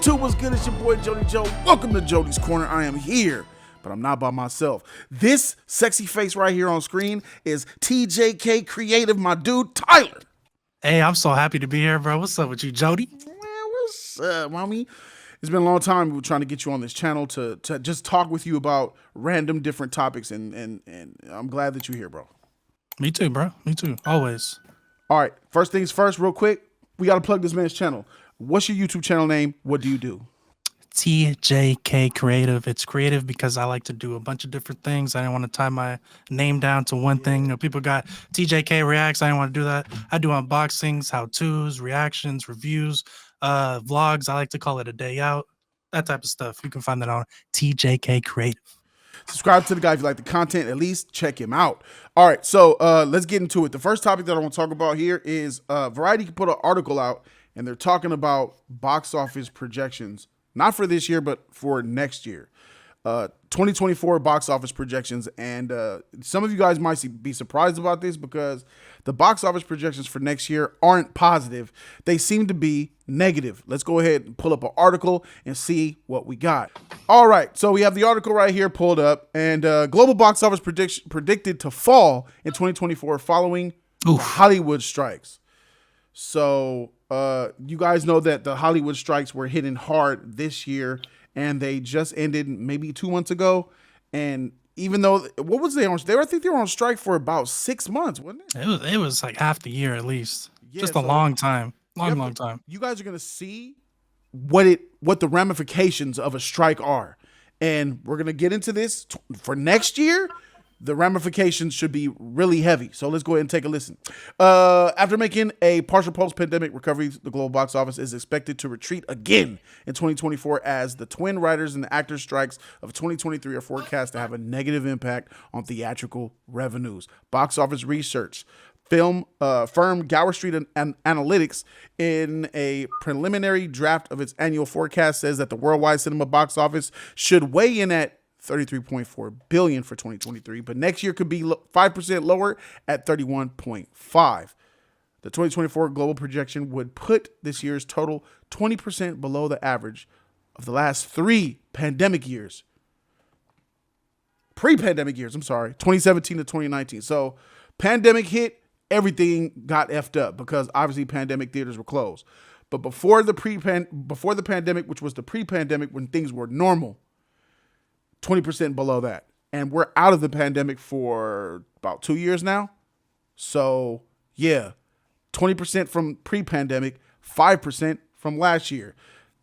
YouTube, what's good? It's your boy Jody Joe. Welcome to Jody's Corner. I am here, but I'm not by myself. This sexy face right here on screen is TJK Creative, my dude, Tyler. Hey, I'm so happy to be here, bro. What's up with you, Jody? Man, what's up, mommy? It's been a long time. We were trying to get you on this channel to just talk with you about random different topics, and I'm glad that you're here, bro. Me too, bro. Me too. Always. All right, first things first, real quick, we got to plug this man's channel. What's your YouTube channel name? What do you do? TJK Creative. It's creative because I like to do a bunch of different things. I didn't want to tie my name down to one thing. You know, people got TJK Reacts. I didn't want to do that. I do unboxings, how-tos, reactions, reviews, vlogs. I like to call it a day out. That type of stuff. You can find that on TJK Creative. Subscribe to the guy if you like the content. At least check him out. All right, so let's get into it. The first topic that I want to talk about here is Variety put an article out, and they're talking about box office projections, not for this year, but for next year. 2024 box office projections. And some of you guys might be surprised about this because the box office projections for next year aren't positive. They seem to be negative. Let's go ahead and pull up an article and see what we got. All right, so we have the article right here pulled up, and global box office predicted to fall in 2024 following the Hollywood strikes. So you guys know that the Hollywood strikes were hitting hard this year, and they just ended maybe 2 months ago. And even though, what was they on? I think they were on strike for about 6 months, wasn't it? It was like half the year at least. Yeah, just a long time. Long time. You guys are gonna see what the ramifications of a strike are, and we're gonna get into this for next year. The ramifications should be really heavy. So let's go ahead and take a listen. After making a partial post-pandemic recovery, the global box office is expected to retreat again in 2024 as the twin writers and actors strikes of 2023 are forecast to have a negative impact on theatrical revenues. Box office research firm Gower Street Analytics, in a preliminary draft of its annual forecast, says that the worldwide cinema box office should weigh in at $33.4 billion for 2023, but next year could be 5% lower at $31.5. The 2024 global projection would put this year's total 20% below the average of the last three pre-pandemic years, I'm sorry, 2017 to 2019. So pandemic hit, everything got effed up because obviously pandemic theaters were closed. But before the pandemic, which was the pre-pandemic when things were normal, 20% below that. And we're out of the pandemic for about 2 years now. So yeah, 20% from pre-pandemic, 5% from last year.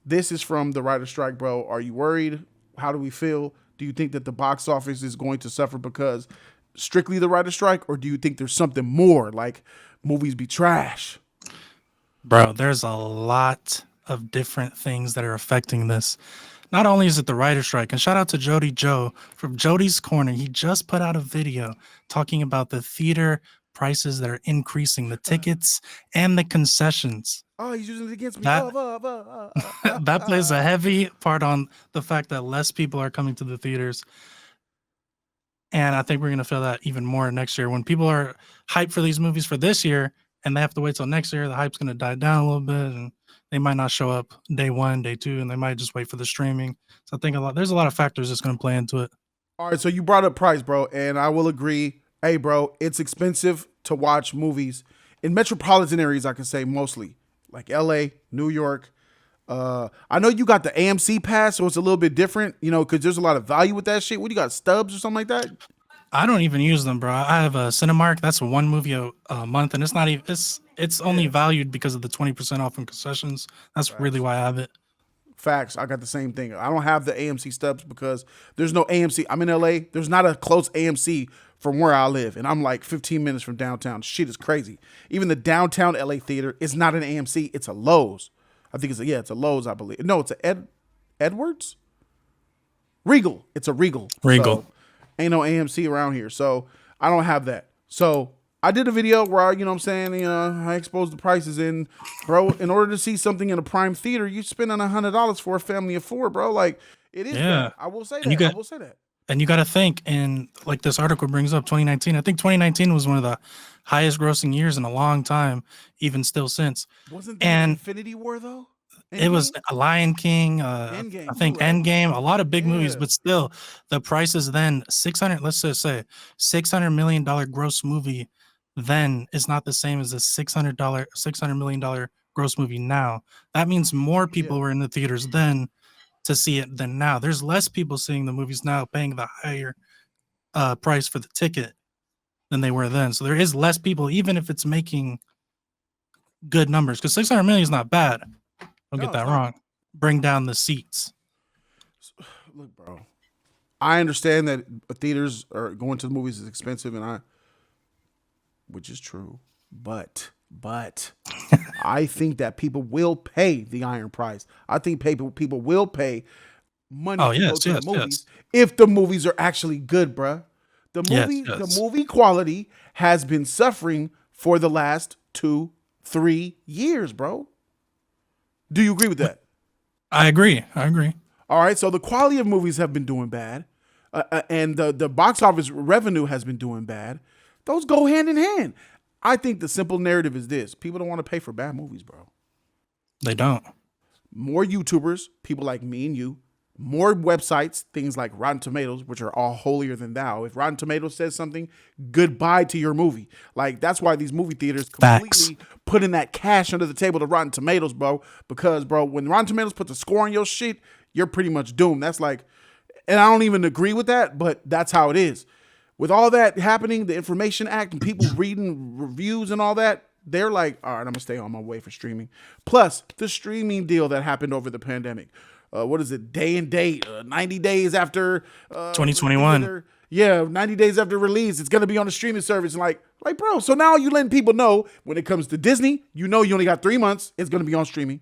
This is from the writer's strike, bro. Are you worried? How do we feel? Do you think that the box office is going to suffer because strictly the writer's strike, or do you think there's something more, like movies be trash? Bro, there's a lot of different things that are affecting this. Not only is it the writer's strike, and shout out to Jody Joe from Jody's Corner. He just put out a video talking about the theater prices that are increasing, the tickets and the concessions. Oh, he's using it against me. That plays a heavy part on the fact that less people are coming to the theaters. And I think we're going to feel that even more next year. When people are hyped for these movies for this year and they have to wait till next year, the hype's going to die down a little bit, and they might not show up day one, day two, and they might just wait for the streaming. So I think there's a lot of factors that's going to play into it. All right, so you brought up price, bro, and I will agree. Hey, bro, it's expensive to watch movies in metropolitan areas, I can say mostly, like LA, New York. I know you got the AMC pass, so it's a little bit different, you know, because there's a lot of value with that shit. What do you got, Stubs or something like that? I don't even use them, bro. I have a Cinemark. That's one movie a month, and it's not even. It's only valued because of the 20% off in concessions. That's really why I have it. Facts. I got the same thing. I don't have the AMC Stubs because there's no AMC. I'm in LA. There's not a close AMC from where I live, and I'm like 15 minutes from downtown. Shit is crazy. Even the downtown LA theater is not an AMC. It's a Lowe's. I think it's a Lowe's, I believe. No, it's a Edwards? Regal. It's a Regal. Regal. So, ain't no AMC around here, so I don't have that. So I did a video where I exposed the prices, and bro, in order to see something in a prime theater, you spending $100 for a family of four, bro. Like, it is. Yeah. I will say that. And you got to think, and like this article brings up 2019. I think 2019 was one of the highest grossing years in a long time, even still since. Wasn't that Infinity War though? It was Endgame, a Lion King, I Endgame. You think right. Endgame, a lot of big movies, Yeah, but still, the prices then 600. Let's just say $600 million gross movie then is not the same as a $600 million gross movie now. That means more yeah. people were in the theaters then to see it than now. There's less people seeing the movies now, paying the higher price for the ticket than they were then. So there is less people, even if it's making good numbers, because 600 million is not bad. Don't No, get it's that not. wrong. Bring down the seats. Look, bro. I understand that theaters are going to the movies is expensive, which is true, but I think that people will pay the iron price. I think people will pay money Oh to go yes, to the yes, movies yes, if the movies are actually good, bruh. yes, The yes. movie quality has been suffering for the last 2-3 years, bro. Do you agree with that? I agree. I agree. All right, so the quality of movies have been doing bad, and the box office revenue has been doing bad. Those go hand in hand. I think the simple narrative is this: people don't want to pay for bad movies, bro. They don't. More YouTubers, people like me and you, more websites, things like Rotten Tomatoes, which are all holier than thou. If Rotten Tomatoes says something, goodbye to your movie. Like, that's why these movie theaters Facts. completely put in that cash under the table to Rotten Tomatoes, bro. Because, bro, when Rotten Tomatoes puts a score on your shit, you're pretty much doomed. That's like, and I don't even agree with that, but that's how it is. With all that happening, the Information Act and people reading reviews and all that, they're like, all right, I'm gonna stay on my way for streaming. Plus, the streaming deal that happened over the pandemic. What is it? Day and date, 90 days after either 2021. yeah, 90 days after release, it's gonna be on the streaming service. And like, bro, so now you letting people know when it comes to Disney, you know you only got 3 months. It's gonna be on streaming.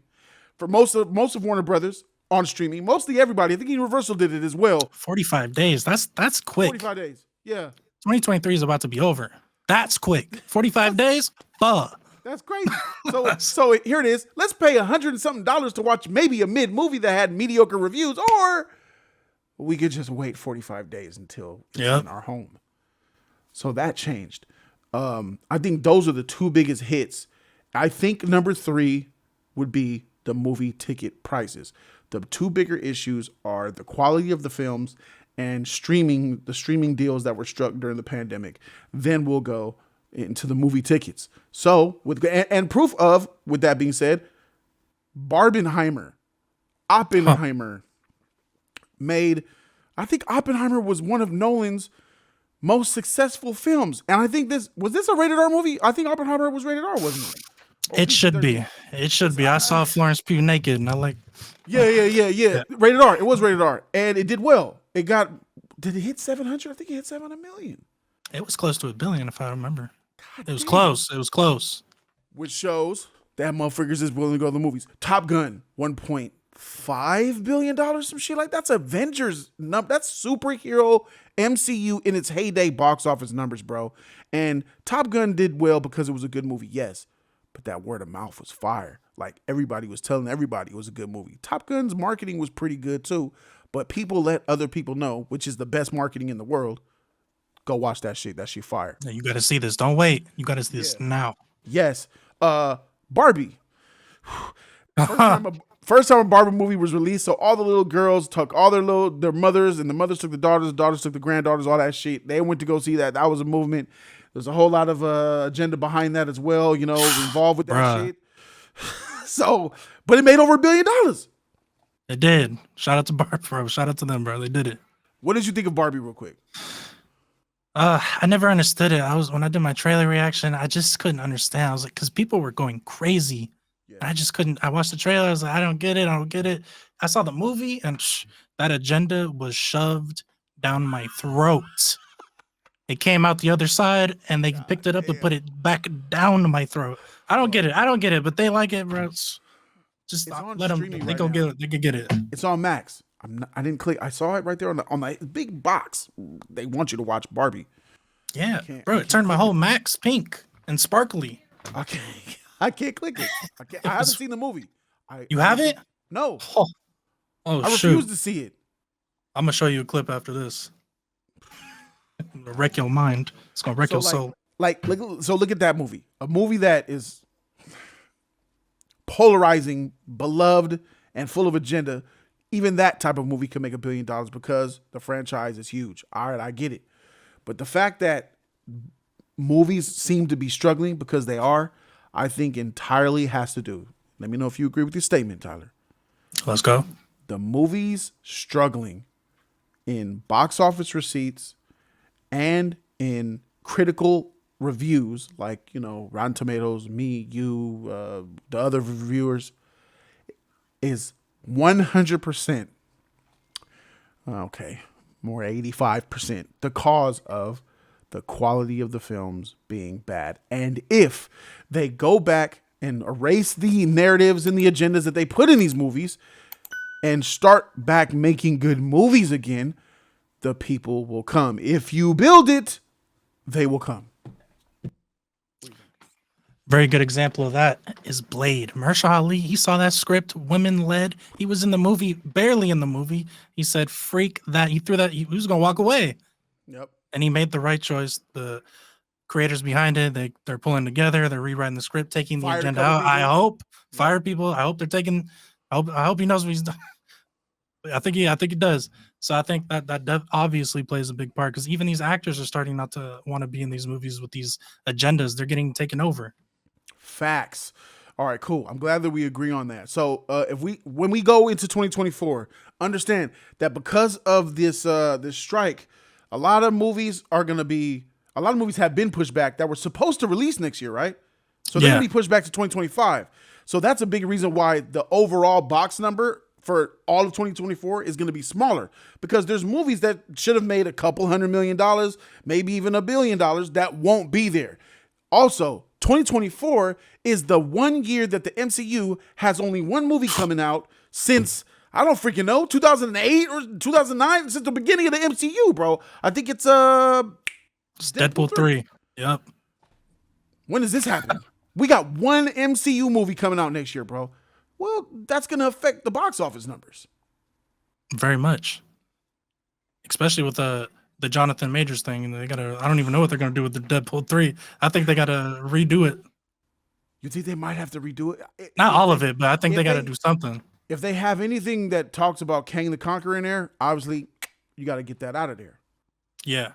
For most of Warner Brothers on streaming, mostly everybody. I think Universal did it as well. 45 days. That's quick. 45 days. Yeah. 2023 is about to be over. That's quick. 45 days? Fuck. That's crazy. So here it is. Let's pay $100 and something to watch maybe a mid movie that had mediocre reviews, or we could just wait 45 days until it's Yep. in our home. So that changed. I think those are the two biggest hits. I think number 3 would be the movie ticket prices. The two bigger issues are the quality of the films and the streaming deals that were struck during the pandemic. Then we'll go into the movie tickets. So and proof of, with that being said, Oppenheimer made, I think Oppenheimer was one of Nolan's most successful films. And I think this a rated R movie? I think Oppenheimer was rated R, wasn't it? Or It should PG-13. be. It should be. I saw Florence Pugh naked and I like, Yeah. Rated R. It was rated R. And it did well. Did it hit 700? I think it hit 700 million. it was close to $1 billion if I remember. God It was damn. close. It was close. Which shows that motherfuckers is willing to go to the movies. Top Gun, $1.5 billion, some shit like that's Avengers. That's superhero MCU in its heyday box office numbers, bro. And Top Gun did well because it was a good movie, yes. But that word of mouth was fire. Like, everybody was telling everybody it was a good movie. Top Gun's marketing was pretty good too. But people let other people know, which is the best marketing in the world. Go watch that shit. That shit fire. Yeah, you got to see this. Don't wait. You got to see this now. Yes. Barbie. First time a Barbie movie was released, so all the little girls took all their mothers, and the mothers took the daughters took the granddaughters, all that shit. They went to go see that. That was a movement. There's a whole lot of agenda behind that as well, involved with that Bruh. shit. So, but it made over $1 billion. It did. Shout out to Barbie, bro. Shout out to them, bro. They did it. What did you think of Barbie, real quick? I never understood it. When I did my trailer reaction, I just couldn't understand. I was like, because people were going crazy. Yeah. And I just couldn't. I watched the trailer. I was like, I don't get it. I saw the movie, and that agenda was shoved down my throat. It came out the other side, and they picked it up and put it back down my throat. I don't get it, but they like it, bro. Just on let them. streaming They right go now. get it. They could get it. It's on Max. I didn't click. I saw it right there on the big box. They want you to watch Barbie. Yeah, can't- bro. I It turned my whole Max pink and sparkly. I can't click it. I haven't seen the movie. You haven't? No. Oh, I shoot. refuse to see it. I'm gonna show you a clip after this. Wreck your mind. It's gonna wreck your soul. So look at that movie. A movie that is polarizing, beloved, and full of agenda, even that type of movie can make $1 billion because the franchise is huge. All right, I get it. But the fact that movies seem to be struggling because they are, I think entirely has to do. Let me know if you agree with this statement, Tyler. Let's go. The movies struggling in box office receipts and in critical reviews, like, Rotten Tomatoes, me, you, the other reviewers, is 100%, okay, more 85%, the cause of the quality of the films being bad. And if they go back and erase the narratives and the agendas that they put in these movies and start back making good movies again, the people will come. If you build it, they will come. Very good example of that is Blade. Mahershala Ali, he saw that script, women led. He was in the movie, barely in the movie. He said, freak that. He threw that. He was going to walk away. Yep. And he made the right choice. The creators behind it, they're pulling together. They're rewriting the script, taking the agenda out. I hope. Fired people. I hope they're taking. I hope he knows what he's done. I think he does. So I think that obviously plays a big part because even these actors are starting not to want to be in these movies with these agendas. They're getting taken over. Facts. All right, cool. I'm glad that we agree on that. So when we go into 2024, understand that because of this strike, a lot of movies have been pushed back that were supposed to release next year, right? So they're going to be pushed back to 2025. So that's a big reason why the overall box number for all of 2024 is going to be smaller, because there's movies that should have made $200 million, maybe even $1 billion, that won't be there. Also, 2024 is the 1 year that the MCU has only one movie coming out since, I don't freaking know, 2008 or 2009, since the beginning of the MCU, bro. I think it's Deadpool 3. Yep. When does this happen? We got one MCU movie coming out next year, bro. Well, that's going to affect the box office numbers. Very much. Especially with the Jonathan Majors thing. And I don't even know what they're going to do with the Deadpool 3. I think they got to redo it. You think they might have to redo it? Not all of it, but I think they got to do something. If they have anything that talks about Kang the Conqueror in there, obviously you got to get that out of there. Yeah.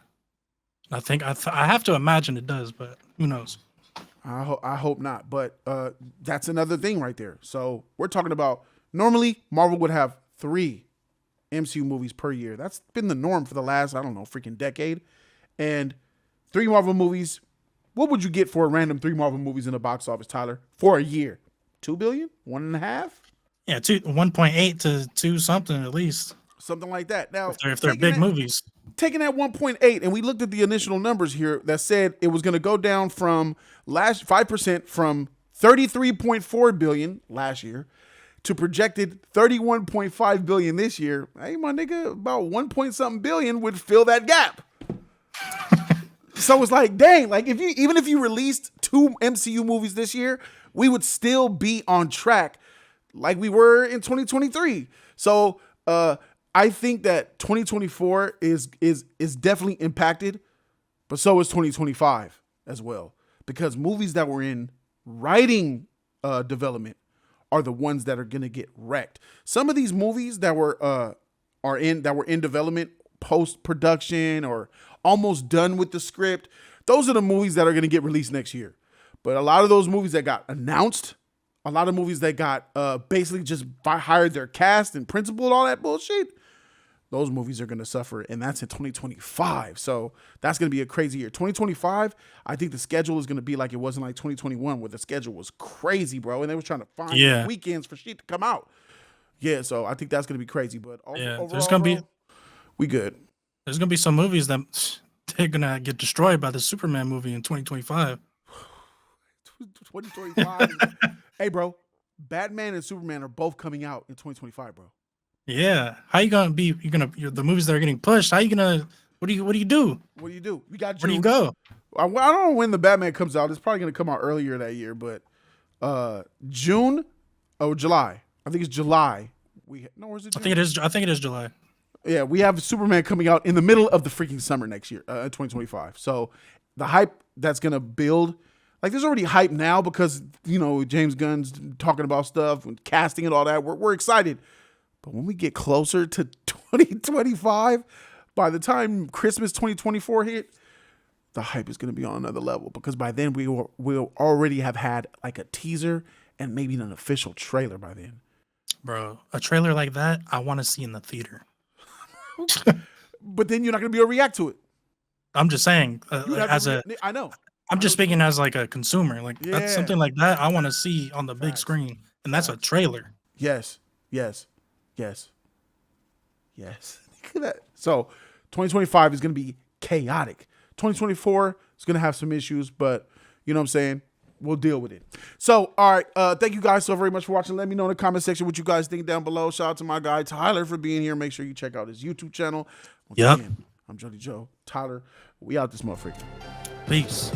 I think I have to imagine it does, but who knows? I hope not. But that's another thing right there. So we're talking about, normally Marvel would have 3 MCU movies per year. That's been the norm for the last, freaking decade. And 3 Marvel movies. What would you get for a random 3 Marvel movies in the box office, Tyler, for a year? $2 billion? 1.5? Yeah, 1.8 to 2 something at least. Something like that. Now, if they're big movies. Taking that 1.8, and we looked at the initial numbers here that said it was going to go down from 5% from $33.4 billion last year to projected $31.5 billion this year. Hey, my nigga, about 1 billion would fill that gap. So it's like, dang, like even if you released 2 MCU movies this year, we would still be on track like we were in 2023. So I think that 2024 is definitely impacted, but so is 2025 as well, because movies that were in writing development are the ones that are gonna get wrecked. Some of these movies that were in development, post production, or almost done with the script, those are the movies that are gonna get released next year. But a lot of those movies that got announced, a lot of movies that got basically just hired their cast and principal and all that bullshit, those movies are going to suffer, and that's in 2025. So that's going to be a crazy year. 2025, I think the schedule is going to be like it was in like 2021, where the schedule was crazy, bro, and they were trying to find weekends for shit to come out. Yeah, so I think that's going to be crazy. But overall, there's going to be, we good. There's going to be some movies that they're going to get destroyed by the Superman movie in 2025. 2025. Hey, bro, Batman and Superman are both coming out in 2025, bro. Yeah, how you gonna be? You're the movies that are getting pushed. How you gonna? What do you do? What do you do? We got June. Where do you go? I don't know when the Batman comes out. It's probably gonna come out earlier that year, but June or July. I think it's July. Or is it June? I think it is July. Yeah, we have Superman coming out in the middle of the freaking summer next year, 2025. So the hype that's gonna build, like there's already hype now because James Gunn's talking about stuff and casting and all that. We're excited, but when we get closer to 2025, by the time Christmas 2024 hit, the hype is going to be on another level because by then we'll already have had like a teaser and maybe an official trailer by then. Bro, a trailer like that, I want to see in the theater. But then you're not going to be able to react to it. I'm just saying, I know. I'm just speaking as like a consumer. Like that's something like that I want to see on the big screen, and that's a trailer. Yes. So 2025 is going to be chaotic. 2024 is going to have some issues, but you know what I'm saying? We'll deal with it. So, all right. Thank you guys so very much for watching. Let me know in the comment section what you guys think down below. Shout out to my guy Tyler for being here. Make sure you check out his YouTube channel. Once again, I'm Jody Joe. Tyler, we out this motherfucker. Peace.